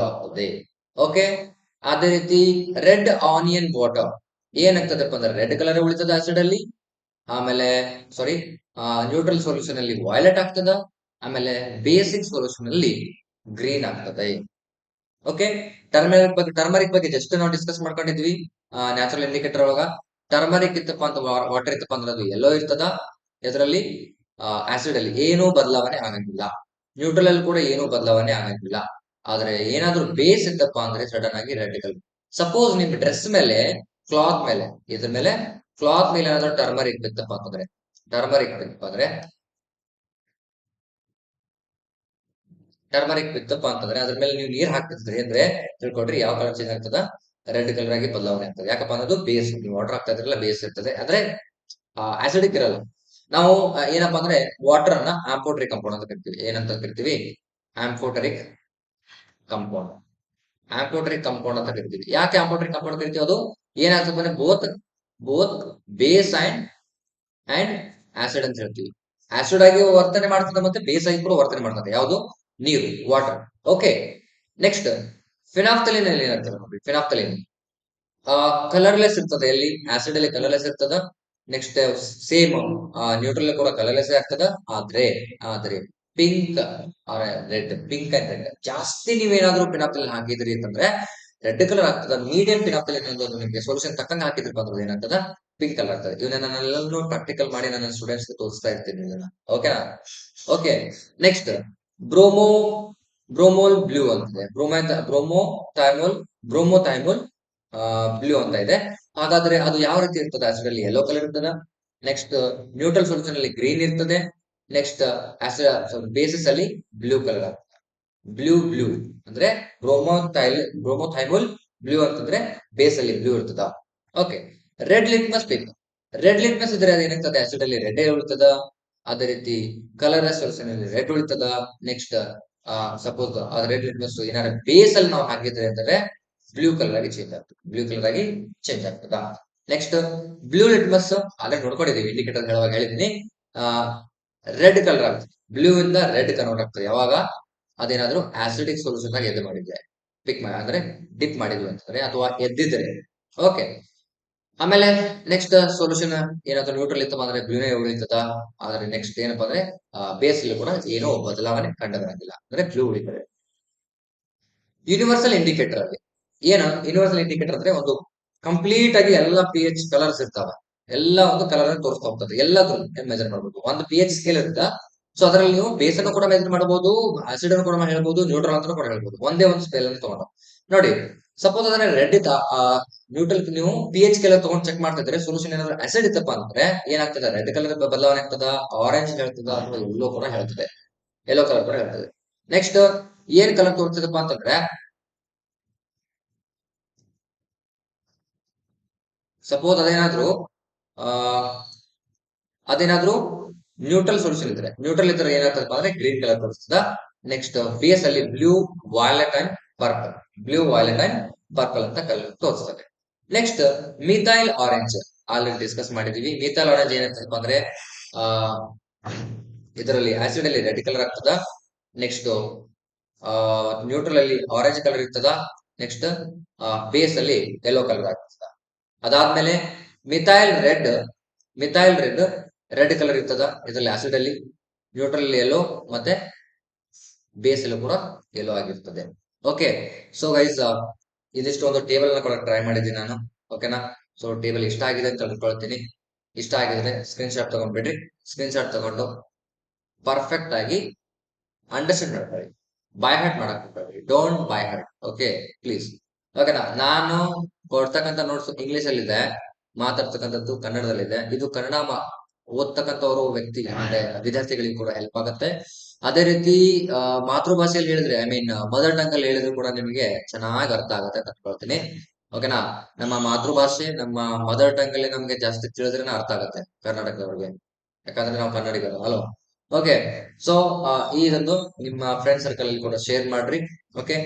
Speaker 1: ಆಗ್ತದೆ. ಓಕೆ, ಅದೇ ರೀತಿ ರೆಡ್ ಆನಿಯನ್ ವಾಟರ್ ಏನಾಗ್ತದಪ್ಪ ಅಂದ್ರೆ ರೆಡ್ ಕಲರ್ ಉಳಿತದ ಆಸಿಡ್ ಅಲ್ಲಿ, ಆಮೇಲೆ ಸಾರಿ ನ್ಯೂಟ್ರಲ್ ಸೊಲ್ಯೂಷನ್ ಅಲ್ಲಿ ವೈಲೆಟ್ ಆಗ್ತದ, ಆಮೇಲೆ ಬೇಸಿಕ್ ಸೊಲ್ಯೂಷನ್ ಅಲ್ಲಿ ಗ್ರೀನ್ ಆಗ್ತದೆ. ಓಕೆ, ಟರ್ಮರಿಕ್ ಬಗ್ಗೆ ಜಸ್ಟ್ ನಾವು ಡಿಸ್ಕಸ್ ಮಾಡ್ಕೊಂಡಿದ್ವಿ ನ್ಯಾಚುರಲ್ ಇಂಡಿಕೇಟರ್ ಒಳಗ. ಟರ್ಮರಿಕ್ ಇತ್ತಪ್ಪ ಅಂತ ವಾಟರ್ ಇತ್ತಪ್ಪ ಅಂದ್ರೆ ಅದು ಎಲ್ಲೋ ಇರ್ತದ, ಇದರಲ್ಲಿ ಆಸಿಡ್ ಅಲ್ಲಿ ಏನೂ ಬದಲಾವಣೆ ಆಗಂಗಿಲ್ಲ, ನ್ಯೂಟ್ರಲ್ ಅಲ್ಲಿ ಕೂಡ ಏನೂ ಬದಲಾವಣೆ ಆಗಂಗಿಲ್ಲ. ಆದ್ರೆ ಏನಾದ್ರೂ ಬೇಸ್ ಇತ್ತಪ್ಪ ಅಂದ್ರೆ ಸಡನ್ ಆಗಿ ರೆಡ್ ಕಲರ್. ಸಪೋಸ್ ನಿಮ್ ಡ್ರೆಸ್ ಮೇಲೆ, ಕ್ಲಾತ್ ಮೇಲೆ, ಇದ್ರ ಮೇಲೆ ಕ್ಲಾತ್ ಮೇಲೆ ಏನಾದ್ರೂ ಟರ್ಮರಿಕ್ ಬಿತ್ತಪ್ಪ ಅಂತಂದ್ರೆ, ಅದ್ರ ಮೇಲೆ ನೀವು ನೀರ್ ಹಾಕ್ತಿದ್ರಿ ಅಂದ್ರೆ ತಿಳ್ಕೊಡ್ರಿ ಯಾವ ಕಲರ್ ಚೇಂಜ್ ಆಗ್ತದ, ರೆಡ್ ಕಲರ್ ಆಗಿ ಬದಲಾವಣೆ ಆಗ್ತದೆ. ಯಾಕಪ್ಪ ಅನ್ನೋದು ಬೇಸ್, ನೀವು ವಾಟರ್ ಹಾಕ್ತಾ ಇದ್ರಲ್ಲ ಬೇಸ್ ಇರ್ತದೆ, ಅಂದ್ರೆ ಆಸಿಡಿಕ್ ಇರಲ್ಲ. ನಾವು ಏನಪ್ಪಾ ಅಂದ್ರೆ ವಾಟರ್ ಅನ್ನ ಆಂಫೋಟರಿಕ್ ಕಂಪೌಂಡ್ ಅಂತ ಕರಿತೀವಿ. ಏನಂತ ಕರಿತೀವಿ, ಆಂಫೋಟರಿಕ್ ಕಂಪೌಂಡ್, ಅಂತ ಕರಿತೀವಿ. ಯಾಕೆ ಆಂಫೋಟರಿಕ್ ಕಂಪೌಂಡ್ ಕರಿತೀವಿ, ಅದು ಏನಾಗ್ತದೆ ಅಂದ್ರೆ ಬೋತ್ ಬೇಸ್ ಅಂಡ್ ಆಸಿಡ್ ಅಂತ ಹೇಳ್ತೀವಿ. ಆಸಿಡ್ ಆಗಿ ವರ್ತನೆ ಮಾಡ್ತದೆ ಮತ್ತೆ ಬೇಸ್ ಆಗಿ ಕೂಡ ವರ್ತನೆ ಮಾಡ್ತದೆ, ಯಾವುದು ನೀರು, ವಾಟರ್. ಓಕೆ, ನೆಕ್ಸ್ಟ್ ಫಿನಾಫ್ಥಲಿನ್ ಅಲ್ಲಿ ಏನಾಗ್ತದೆ ನೋಡಿ, ಫಿನಾಫ್ಥಲಿನ್ ಕಲರ್ಲೆಸ್ ಇರ್ತದೆ, ಎಲ್ಲಿ ಆಸಿಡ್ ಅಲ್ಲಿ ಕಲರ್ಲೆಸ್ ಇರ್ತದ, ನೆಕ್ಸ್ಟ್ ಸೇಮ್ ನ್ಯೂಟ್ರಲ್ ಕೂಡ ಕಲರ್ಲೆಸ್ ಆಗ್ತದ. ಆದ್ರೆ ಪಿಂಕ್ ಪಿಂಕ್ ಅಂಡ್ ರೆಡ್ ಜಾಸ್ತಿ ನೀವೇನಾದ್ರೂ ಫಿನಾಫ್ಥಲಿನ್ ಹಾಕಿದ್ರಿ ಅಂತಂದ್ರೆ ರೆಡ್ ಕಲರ್ ಆಗ್ತದ. ಮೀಡಿಯಂ ಫಿನಾಫ್ಥಲಿನ್ ಒಂದು ನಿಮಗೆ ಸೊಲ್ಯೂಷನ್ ತಕ್ಕಂಗೆ ಹಾಕಿದ್ರಿ ಅಂದ್ರೆ ಏನಾಗ್ತದ, ಪಿಂಕ್ ಕಲರ್ ಆಗ್ತದೆ. ಇವನ್ನ ನಾನೆಲ್ಲನೂ ಪ್ರಾಕ್ಟಿಕಲ್ ಮಾಡಿ ನನ್ನ ಸ್ಟೂಡೆಂಟ್ಸ್ ತೋರಿಸ್ತಾ ಇರ್ತೀನಿ ಇದನ್ನ. ಓಕೆನಾ? ಓಕೆ, ನೆಕ್ಸ್ಟ್ ಬ್ರೋಮೋ ಬ್ರೋಮೋಲ್ ಬ್ಲೂ ಅಂತಿದೆ, ಬ್ರೋಮೋಥೈಮೋಲ್ ಬ್ಲೂ ಅಂತ ಇದೆ. ಹಾಗಾದ್ರೆ ಅದು ಯಾವ ರೀತಿ ಇರ್ತದೆ, ಆಸಿಡ್ ಅಲ್ಲಿ ಯೆಲ್ಲೋ ಕಲರ್ ಇರ್ತದ, ನೆಕ್ಸ್ಟ್ ನ್ಯೂಟ್ರಲ್ ಸೊಲ್ಯೂಷನ್ ಅಲ್ಲಿ ಗ್ರೀನ್ ಇರ್ತದೆ, ನೆಕ್ಸ್ಟ್ ಆಸಿಡ್ ಬೇಸಿಸ್ ಅಲ್ಲಿ ಬ್ಲೂ ಕಲರ್ ಆಗ್ತದೆ. ಬ್ಲೂ ಅಂದ್ರೆ ಬ್ರೋಮೋಥೈಮೋಲ್ ಬ್ಲೂ ಅಂತಂದ್ರೆ ಬೇಸ್ ಅಲ್ಲಿ ಬ್ಲೂ ಇರ್ತದ. ಓಕೆ, ರೆಡ್ ಲಿಟ್ಮಸ್ ಇದ್ರೆ ಅದೇನಾಗ್ತದೆ, ಆಸಿಡ್ ಅಲ್ಲಿ ರೆಡ್ ಉಳಿತದ, ಅದೇ ರೀತಿ ಕಲರ್ ಸೊಲ್ಯೂಷನ್ ಅಲ್ಲಿ ರೆಡ್ ಉಳಿತದ. ನೆಕ್ಸ್ಟ್ ಸಪೋಸ್ ರೆಡ್ ಲಿಟ್ಮಸ್ ಏನಾರ ಬೇಸ್ ಅಲ್ಲಿ ನಾವು ಹಾಕಿದ್ರೆ ಅಂದ್ರೆ ಬ್ಲೂ ಕಲರ್ ಆಗಿ ಚೇಂಜ್ ಆಗ್ತದ. ನೆಕ್ಸ್ಟ್ ಬ್ಲೂ ಲಿಟ್ಮಸ್ ಅಲ್ಲೇ ನೋಡ್ಕೊಂಡಿದೀವಿ, ಇಂಡಿಕೇಟರ್ ಹೇಳುವಾಗ ಹೇಳಿದೀನಿ, ರೆಡ್ ಕಲರ್ ಆಗ್ತದೆ, ಬ್ಲೂ ಇಂದ ರೆಡ್ ಕನ್ವರ್ಟ್ ಆಗ್ತದೆ ಯಾವಾಗ ಅದೇನಾದ್ರೂ ಆಸಿಡಿಕ್ ಸೊಲ್ಯೂಷನ್ ಆಗಿ ಎದ್ದು ಮಾಡಿದ್ರೆ, ಅಂದ್ರೆ ಡಿಪ್ ಮಾಡಿದ್ವಿ ಅಂತಂದ್ರೆ ಅಥವಾ ಎದ್ದಿದ್ರೆ. ಓಕೆ, ಆಮೇಲೆ ನೆಕ್ಸ್ಟ್ ಸೊಲ್ಯೂಷನ್ ಏನಾದ್ರು ನ್ಯೂಟ್ರಲ್ ಇತ್ತು ಅಂದ್ರೆ ಬ್ಲೂನೇ ಉಳಿತದ. ಆದ್ರೆ ನೆಕ್ಸ್ಟ್ ಏನಪ್ಪಾ ಅಂದ್ರೆ ಬೇಸ್ ಅಲ್ಲಿ ಕೂಡ ಏನೋ ಬದಲಾವಣೆ ಕಂಡು ಬರಂಗಿಲ್ಲ, ಅಂದ್ರೆ ಬ್ಲೂ ಉಳಿತದೆ. ಯೂನಿವರ್ಸಲ್ ಇಂಡಿಕೇಟರ್ ಅಲ್ಲಿ ಯೂನಿವರ್ಸಲ್ ಇಂಡಿಕೇಟರ್ ಅಂದ್ರೆ ಒಂದು ಕಂಪ್ಲೀಟ್ ಆಗಿ ಎಲ್ಲ ಪಿ ಎಚ್ ಕಲರ್ಸ್ ಇರ್ತಾವ, ಎಲ್ಲ ಒಂದು ಕಲರ್ ತೋರಿಸ್ತಾ ಹೋಗ್ತದೆ, ಎಲ್ಲದೂ ಮೆಜರ್ ಮಾಡಬಹುದು. ಒಂದು ಪಿ ಎಚ್ ಸ್ಕೇಲ್ ಇರುತ್ತೆ, ಸೊ ಅದ್ರಲ್ಲಿ ನೀವು ಬೇಸ್ ಅನ್ನು ಕೂಡ ಮೆಜರ್ ಮಾಡಬಹುದು, ಆಸಿಡ್ ಅನ್ನು ಕೂಡ ಹೇಳ್ಬಹುದು, ನ್ಯೂಟ್ರಲ್ ಅಂತ ಕೂಡ ಹೇಳ್ಬಹುದು, ಒಂದೇ ಒಂದು ಸ್ಕೇಲ್ ಅನ್ನು ತಗೊಂಡು ನೋಡಿ. ಸಪೋಸ್ ಅದನ್ನ ರೆಡ್ ಇತ್ತ ನ್ಯೂಟ್ರಲ್ ನೀವು ಪಿ ಎಚ್ ಕೆಲ ತಗೊಂಡು ಚೆಕ್ ಮಾಡ್ತಾ ಇದ್ರೆ ಸೊಲ್ಯೂಷನ್ ಏನಾದ್ರು ಅಸಿಡ್ ಇತ್ತಪ್ಪ ಅಂದ್ರೆ ಏನಾಗ್ತದೆ, ರೆಡ್ ಕಲರ್ ಬದಲಾವಣೆ ಆಗ್ತದ, ಆರೆಂಜ್ ಹೇಳ್ತದ, ಅಥವಾ ಯೆಲ್ಲೋ ಕೂಡ ಹೇಳ್ತದೆ, ಯೆಲ್ಲೋ ಕಲರ್ ಕೂಡ ಹೇಳ್ತದೆ. ನೆಕ್ಸ್ಟ್ ಏನ್ ಕಲರ್ ತೋರಿಸ್ತದಪ್ಪ ಅಂತಂದ್ರೆ, ಸಪೋಸ್ ಅದೇನಾದ್ರೂ ನ್ಯೂಟ್ರಲ್ ಸೊಲ್ಯೂಷನ್ ಇದ್ರೆ, ನ್ಯೂಟ್ರಲ್ ಇದ್ರೆ ಏನಾಗ್ತದಪ್ಪ ಅಂದ್ರೆ ಗ್ರೀನ್ ಕಲರ್ ತೋರಿಸ್ತದ. ನೆಕ್ಸ್ಟ್ ಬೇಸ್ ಅಲ್ಲಿ blue, violet and purple, blue, violet and purple ಅಂತ ಕಲರ್ ತೋರಿಸ್ತದೆ. Next methyl orange already discuss ಮಾಡಿದೀವಿ. ಮಿಥೈಲ್ ಆರೆಂಜ್ ಏನಾಗ್ತದಪ್ಪ ಅಂದ್ರೆ ಆ ಇದರಲ್ಲಿ ಆಸಿಡ್ ಅಲ್ಲಿ ರೆಡ್ ಕಲರ್ ಆಗ್ತದ. ನೆಕ್ಸ್ಟ್ ನ್ಯೂಟ್ರಲ್ ಅಲ್ಲಿ ಆರೆಂಜ್ ಕಲರ್ ಇರ್ತದ. ನೆಕ್ಸ್ಟ್ ಬೇಸ್ ಅಲ್ಲಿ ಯೆಲ್ಲೋ ಕಲರ್ ಆಗ್ತದ. ಅದಾದ್ಮೇಲೆ methyl red, methyl red red colour ಇರ್ತದ ಇದರಲ್ಲಿ ಆಸಿಡ್ ಅಲ್ಲಿ, ನ್ಯೂಟ್ರಲ್ ಅಲ್ಲಿ ಯೆಲ್ಲೋ, ಮತ್ತೆ ಬೇಸ್ ಅಲ್ಲೂ ಕೂಡ ಯೆಲ್ಲೋ ಆಗಿರ್ತದೆ. ಓಕೆ, ಸೊ ಗೈಸ್ ಇದಿಷ್ಟು ಒಂದು ಟೇಬಲ್ ನ ಕೂಡ ಟ್ರೈ ಮಾಡಿದ್ದೀನಿ ನಾನು. ಓಕೆನಾ, ಸೊ ಟೇಬಲ್ ಇಷ್ಟ ಆಗಿದೆ ಅಂತ ತಿಳ್ಕೊಳ್ತೀನಿ. ಇಷ್ಟ ಆಗಿದ್ರೆ ಸ್ಕ್ರೀನ್ ಶಾಟ್ ತಗೊಂಡ್ಬಿಡ್ರಿ. ಸ್ಕ್ರೀನ್ ಶಾಟ್ ತಗೊಂಡು ಪರ್ಫೆಕ್ಟ್ ಆಗಿ ಅಂಡರ್ಸ್ಟ್ಯಾಂಡ್ ಮಾಡ್ಕೊಳ್ಳಿ. ಬೈ ಹಾರ್ಟ್ ಮಾಡಕ್ ಹೋಗ್ಬೇಡ್ರಿ, don't by heart. Okay please. ಓಕೆನಾ, ನಾನು ಕೊಡ್ತಕ್ಕಂಥ ನೋಟ್ಸ್ ಇಂಗ್ಲಿಷ್ ಅಲ್ಲಿ ಇದೆ, ಮಾತಾಡ್ತಕ್ಕಂಥದ್ದು ಕನ್ನಡದಲ್ಲಿದೆ. ಇದು ಕನ್ನಡ ಓದ್ತಕ್ಕಂಥವ್ರು ವ್ಯಕ್ತಿ ಅಂದ್ರೆ ವಿದ್ಯಾರ್ಥಿಗಳಿಗೆ ಕೂಡ ಹೆಲ್ಪ್ ಆಗುತ್ತೆ. ಅದೇ ರೀತಿ ಮಾತೃಭಾಷೆಯಲ್ಲಿ ಹೇಳಿದ್ರೆ, ಐ ಮೀನ್ ಮದರ್ ಟಂಗ್ ಅಲ್ಲಿ ಹೇಳಿದ್ರು ಕೂಡ ನಿಮಗೆ ಚೆನ್ನಾಗಿ ಅರ್ಥ ಆಗುತ್ತೆ ಅಂತ ಅನ್ಕೊಳ್ತೀನಿ. ಓಕೆನಾ, ನಮ್ಮ ಮಾತೃಭಾಷೆ, ನಮ್ಮ ಮದರ್ ಟಂಗ್ ಅಲ್ಲಿ ನಮ್ಗೆ ಜಾಸ್ತಿ ತಿಳಿದ್ರೇನೆ ಅರ್ಥ ಆಗುತ್ತೆ ಕರ್ನಾಟಕದವ್ರಿಗೆ, ಯಾಕಂದ್ರೆ ನಾವು ಕನ್ನಡಿಗರು ಅಲ್ವಾ. ಓಕೆ, ಸೊ ಇದೊಂದು ನಿಮ್ಮ ಫ್ರೆಂಡ್ ಸರ್ಕಲ್ ಅಲ್ಲಿ ಕೂಡ ಶೇರ್ ಮಾಡ್ರಿ. ಓಕೆ,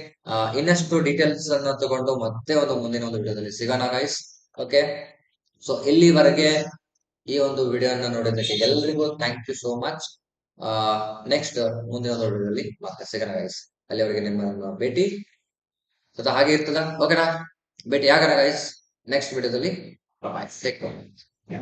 Speaker 1: ಇನ್ನಷ್ಟು ಡೀಟೇಲ್ಸ್ ಅನ್ನ ತಗೊಂಡು ಮತ್ತೆ ಮುಂದಿನ ಒಂದು ವಿಡಿಯೋದಲ್ಲಿ ಸಿಗೋಣ ಗೈಸ್. ಓಕೆ, ಸೊ ಇಲ್ಲಿವರೆಗೆ ಈ ಒಂದು ವಿಡಿಯೋನ ನೋಡಿದ್ದಕ್ಕೆ ಎಲ್ಲರಿಗೂ thank you so much. Next ಮುಂದಿನ ಒಂದು ವಿಡಿಯೋದಲ್ಲಿ ಮತ್ತೆ ಸಿಗೋಣ ಗೈಸ್. ಅಲ್ಲಿವರೆಗೆ ನಿಮ್ಮ ಭೇಟಿ ಹಾಗೆ ಇರ್ತದ. ಓಕೆನಾ, ಭೇಟಿ ಆಗೋಣ ಗೈಸ್ ನೆಕ್ಸ್ಟ್ ವಿಡಿಯೋದಲ್ಲಿ. ಬಾಯ್, ಟೇಕ್ ಕೇರ್.